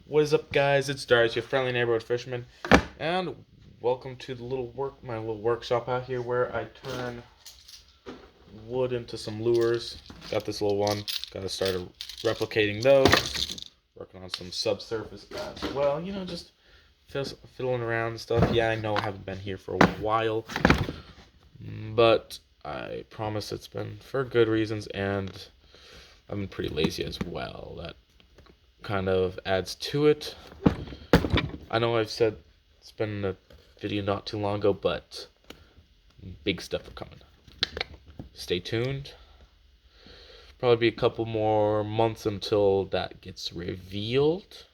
What is up, guys? It's Darius, your friendly neighborhood fisherman, and welcome to my little workshop out here where I turn wood into some lures. Got this little one. Got to start replicating those. Working on some subsurface as well. Just fiddling around and stuff. Yeah, I know I haven't been here for a while, but I promise it's been for good reasons, and I've been pretty lazy as well. That kind of adds to it. I know I've said it's been in a video not too long ago, but big stuff are coming. Stay tuned. Probably be a couple more months until that gets revealed.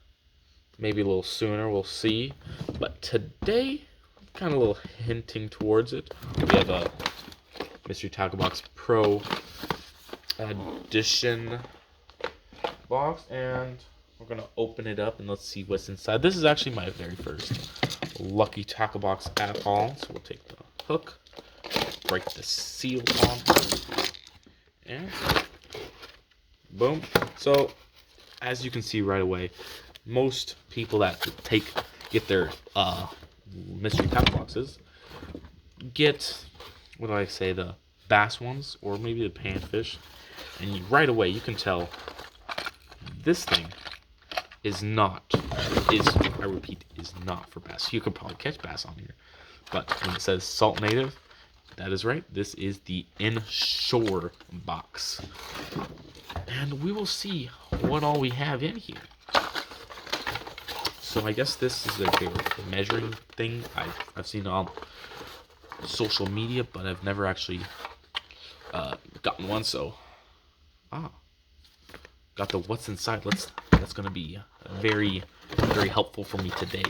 Maybe a little sooner, we'll see. But today, I'm kind of a little hinting towards it. We have a Mystery Tackle Box Pro Edition box, and we're gonna open it up and let's see what's inside. This is actually my very first lucky tackle box at all. So we'll take the hook, break the seal off, and boom. So as you can see right away, most people that get their mystery tackle boxes get, what do I say, the bass ones or maybe the panfish, and right away you can tell this thing is not for bass. You could probably catch bass on here, but when it says salt native, that is right. This is the inshore box, and we will see what all we have in here. So I guess this is a measuring thing I've seen on social media, but I've never actually gotten one. So got the what's inside. That's gonna be very, very helpful for me today.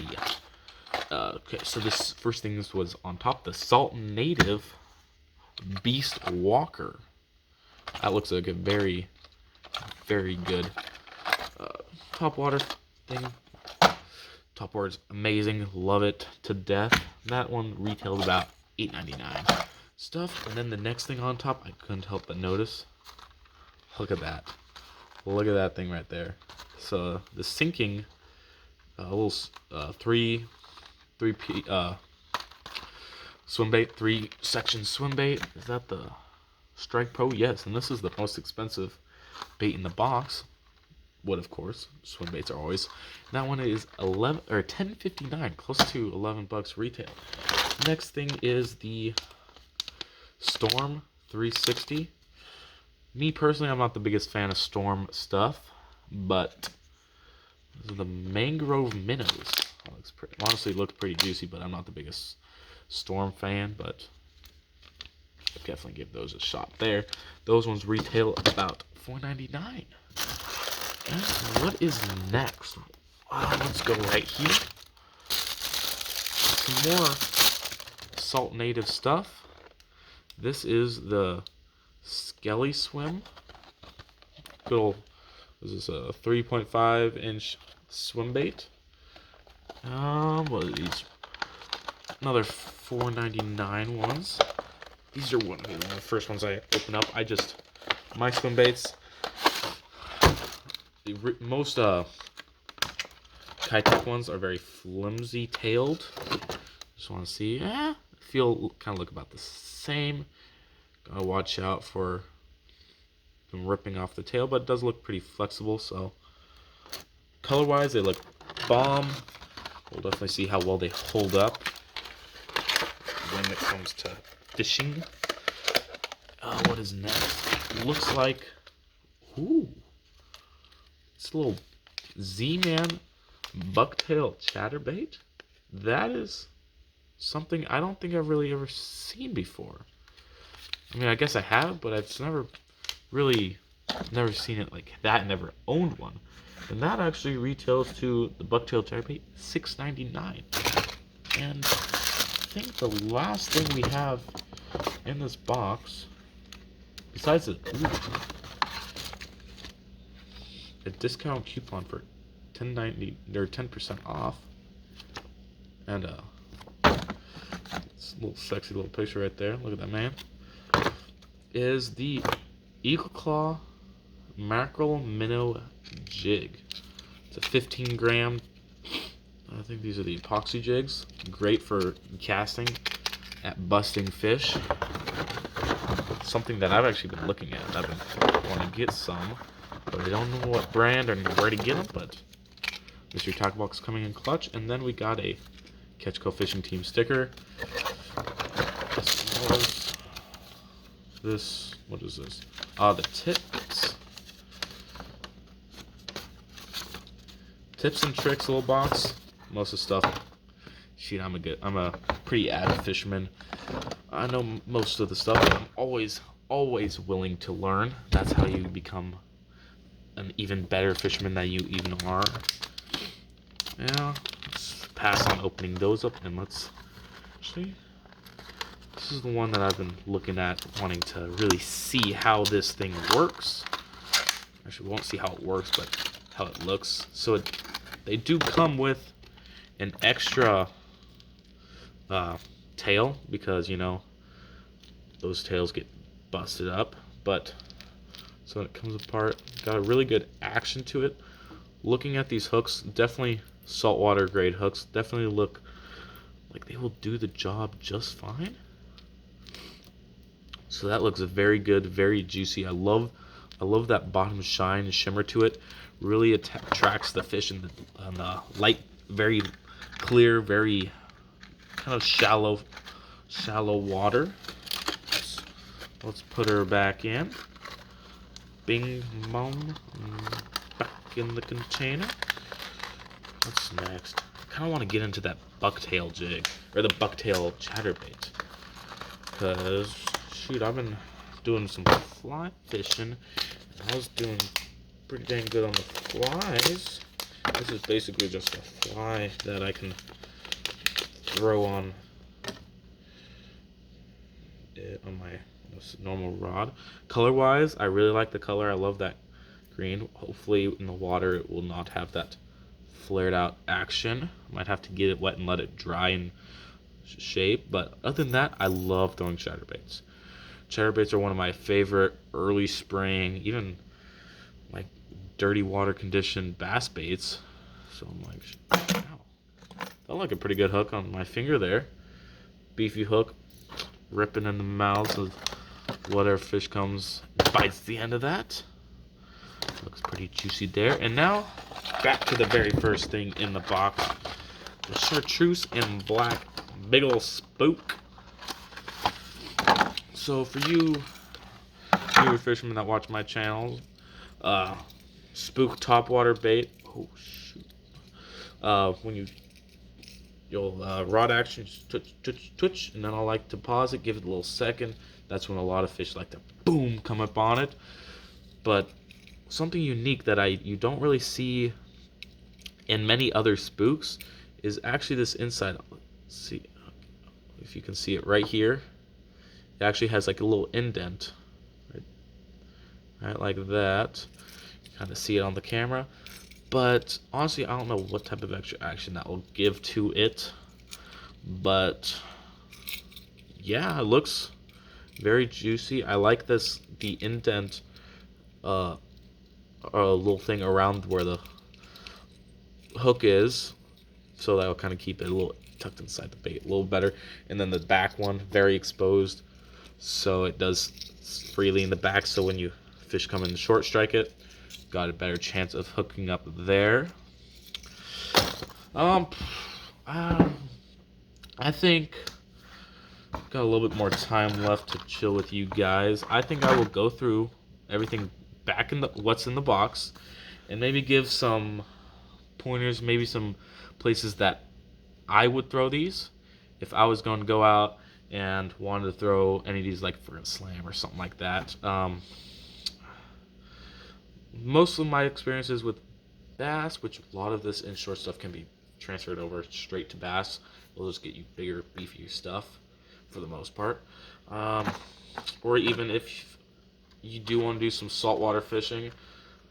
Okay, so this first thing was on top, the Salt Native Beast Walker. That looks like a very, very good top water thing. Top water's amazing, love it to death. That one retailed about $8.99 stuff. And then the next thing on top, I couldn't help but notice. Look at that. Look at that thing right there. So the sinking little three swim bait, 3-section swim bait. Is that the Strike Pro? Yes, and this is the most expensive bait in the box. Wood, of course. Swim baits are always. That one is $10.59, close to $11 retail. Next thing is the Storm 360. Me personally, I'm not the biggest fan of storm stuff, but these are the mangrove minnows. Honestly, looks pretty juicy, but I'm not the biggest storm fan, but I'll definitely give those a shot there. Those ones retail about $4.99. And what is next? Let's go right here. Some more Salt Native stuff. This is the Skelly Swim. Good old, this is a 3.5-inch swim bait. What are these? Another $4.99 ones. These are one of the first ones I open up. My swim baits, most Kitech ones are very flimsy tailed. Just want to see, feel kind of look about the same. Gotta watch out for them ripping off the tail, but it does look pretty flexible. So color-wise, they look bomb. We'll definitely see how well they hold up when it comes to fishing. What is next? Looks like, it's a little Z-Man bucktail chatterbait. That is something I don't think I've really ever seen before. I mean, I guess I have, but I've never seen it like that, never owned one. And that actually retails to the bucktail chatterbait $6.99. And I think the last thing we have in this box, besides a discount coupon for $10.90 or 10% off, and it's a little sexy little picture right there. Look at that man. Is the Eagle Claw Mackerel Minnow Jig. It's a 15 gram. I think these are the epoxy jigs. Great for casting at busting fish. Something that I've actually been looking at. I've been wanting to get some, but I don't know what brand or where to get them. But Mr. Tackle Box coming in clutch, and then we got a Catch Co Fishing Team sticker. As well as this. What is this? The tips. Tips and tricks little box. Most of the stuff. Shoot, I'm a pretty avid fisherman. I know most of the stuff, but I'm always willing to learn. That's how you become an even better fisherman than you even are. Yeah, let's pass on opening those up, and let's actually. This is the one that I've been looking at, wanting to really see how this thing works. Actually, we won't see how it works, but how it looks. So they do come with an extra tail, because you know those tails get busted up. But so it comes apart. Got a really good action to it. Looking at these hooks, definitely saltwater grade hooks. Definitely look like they will do the job just fine. So that looks very good, very juicy. I love that bottom shine and shimmer to it. Really attracts the fish in the light, very clear, very kind of shallow water. Let's put her back in. Bing bong, back in the container. What's next? I kind of want to get into that bucktail jig, or the bucktail chatterbait, because shoot, I've been doing some fly fishing, and I was doing pretty dang good on the flies. This is basically just a fly that I can throw on my normal rod. Color wise, I really like the color. I love that green. Hopefully in the water it will not have that flared out action. Might have to get it wet and let it dry and shape, but other than that, I love throwing chatterbaits. Chatterbaits are one of my favorite early spring, even like dirty water conditioned bass baits. So I'm like, wow, felt like a pretty good hook on my finger there. Beefy hook, ripping in the mouths of whatever fish comes, bites the end of that. Looks pretty juicy there. And now back to the very first thing in the box, the chartreuse in black, big ol' spook. So for you newer fishermen that watch my channel, spook topwater bait. Oh shoot! When you'll rod action, just twitch, and then I like to pause it, give it a little second. That's when a lot of fish like to boom come up on it. But something unique that you don't really see in many other spooks is actually this inside. Let's see if you can see it right here. It actually has like a little indent, right like that. You kind of see it on the camera, but honestly, I don't know what type of extra action that will give to it. But yeah, it looks very juicy. I like the indent, a little thing around where the hook is, so that'll kind of keep it a little tucked inside the bait a little better. And then the back one, very exposed, so it does freely in the back, so when you fish come in to short strike it, got a better chance of hooking up there. I think got a little bit more time left to chill with you guys. I think I will go through everything back in what's in the box, and maybe give some pointers, maybe some places that I would throw these if I was going to go out and wanted to throw any of these, like for a slam or something like that. Most of my experiences with bass, which a lot of this inshore stuff can be transferred over straight to bass, will just get you bigger, beefier stuff for the most part. Or even if you do want to do some saltwater fishing,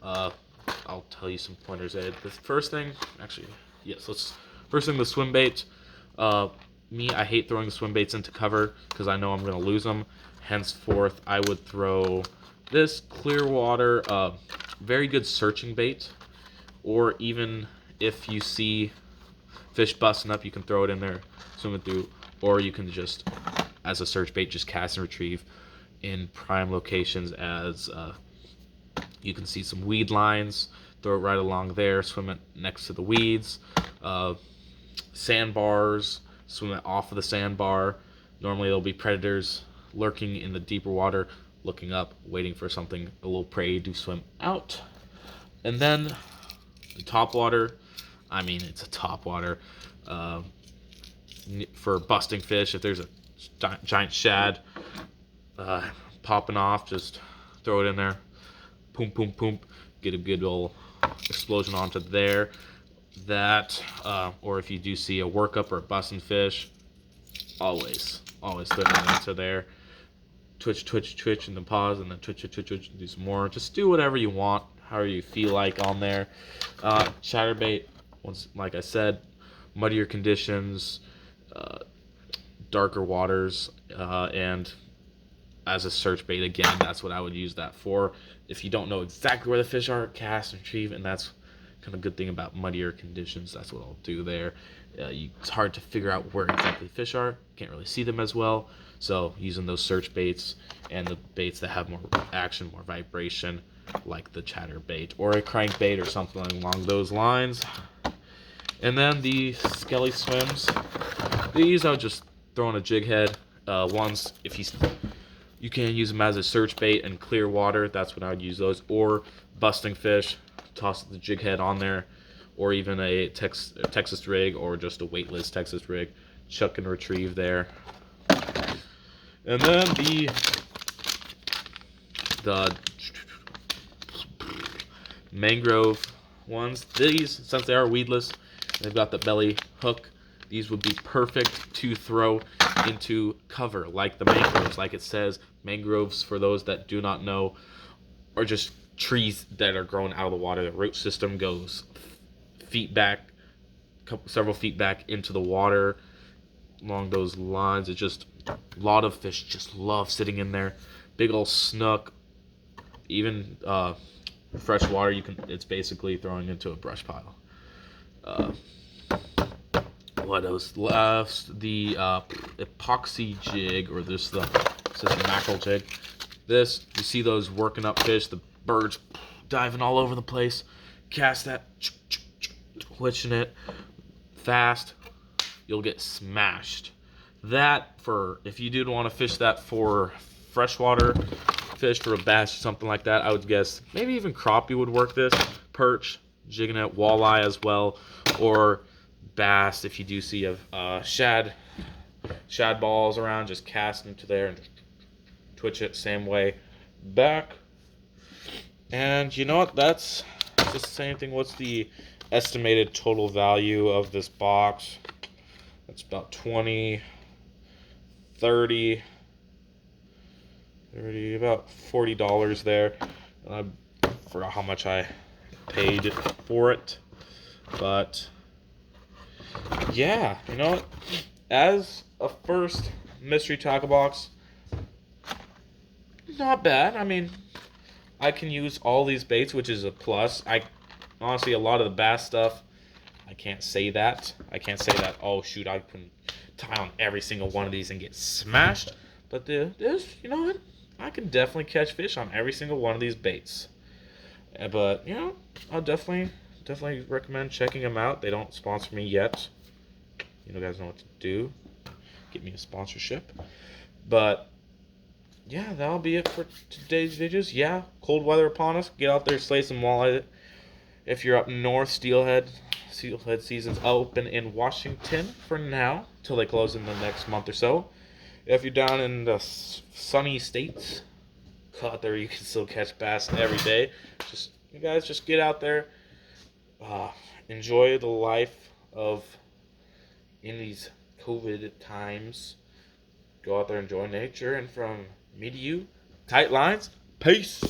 I'll tell you some pointers. The first thing, actually, yes, first thing, the swim bait. I hate throwing swim baits into cover because I know I'm going to lose them. Henceforth, I would throw this clear water, very good searching bait, or even if you see fish busting up, you can throw it in there, swim it through, or you can just, as a search bait, just cast and retrieve in prime locations. As you can see some weed lines, throw it right along there, swim it next to the weeds. Sandbars, swim it off of the sandbar. Normally there'll be predators lurking in the deeper water, looking up, waiting for something, a little prey to swim out. And then the top water, I mean, it's a top water. For busting fish, if there's a giant shad popping off, just throw it in there. Boom, boom, boom. Get a good old explosion onto there. That, or if you do see a workup or a busting fish, always throw it into there. Twitch, and then pause, and then twitch, and do some more. Just do whatever you want, however you feel like on there. Chatterbait, once, like I said, muddier conditions, darker waters, and as a search bait, again, that's what I would use that for. If you don't know exactly where the fish are, cast and retrieve, and that's kind of a good thing about muddier conditions. That's what I'll do there. It's hard to figure out where exactly fish are. Can't really see them as well. So using those search baits and the baits that have more action, more vibration, like the chatterbait or a crankbait or something along those lines. And then the skelly swims. These I would just throw in a jig head. Ones, if you can use them as a search bait in clear water. That's when I would use those. Or busting fish, toss the jig head on there, or even a Texas rig, or just a weightless Texas rig. Chuck and retrieve there. And then the mangrove ones. These, since they are weedless, they've got the belly hook. These would be perfect to throw into cover, like the mangroves. Like it says, mangroves, for those that do not know, are just trees that are growing out of the water. The root system goes several feet back into the water. Along those lines, it's just a lot of fish just love sitting in there. Big old snook, even fresh water. It's basically throwing into a brush pile. What else left? The epoxy jig, or this is a mackerel jig. This, you see those working up fish, the birds diving all over the place. Cast that, twitching it fast, you'll get smashed. That, for if you did want to fish that for freshwater fish, for a bass or something like that, I would guess maybe even crappie would work this. Perch, jigging it, walleye as well, or bass. If you do see a shad balls around, just cast them to there and twitch it same way back. And you know what, that's just the same thing. What's the estimated total value of this box? It's about 20, 30, about $40 there. I forgot how much I paid for it, but yeah, you know what, as a first mystery tackle box, not bad. I mean, I can use all these baits, which is a plus. Honestly, a lot of the bass stuff, I can't say that. Oh shoot, I can tie on every single one of these and get smashed. But this, you know what, I can definitely catch fish on every single one of these baits. But you know, I'll definitely recommend checking them out. They don't sponsor me yet. You guys know what to do. Get me a sponsorship. But yeah, that'll be it for today's videos. Yeah, cold weather upon us. Get out there, slay some walleye. If you're up north, steelhead season's open in Washington for now, till they close in the next month or so. If you're down in the sunny states, out there, you can still catch bass every day. You guys just get out there, enjoy the life in these COVID times. Go out there, enjoy nature, and from me to you, tight lines, peace.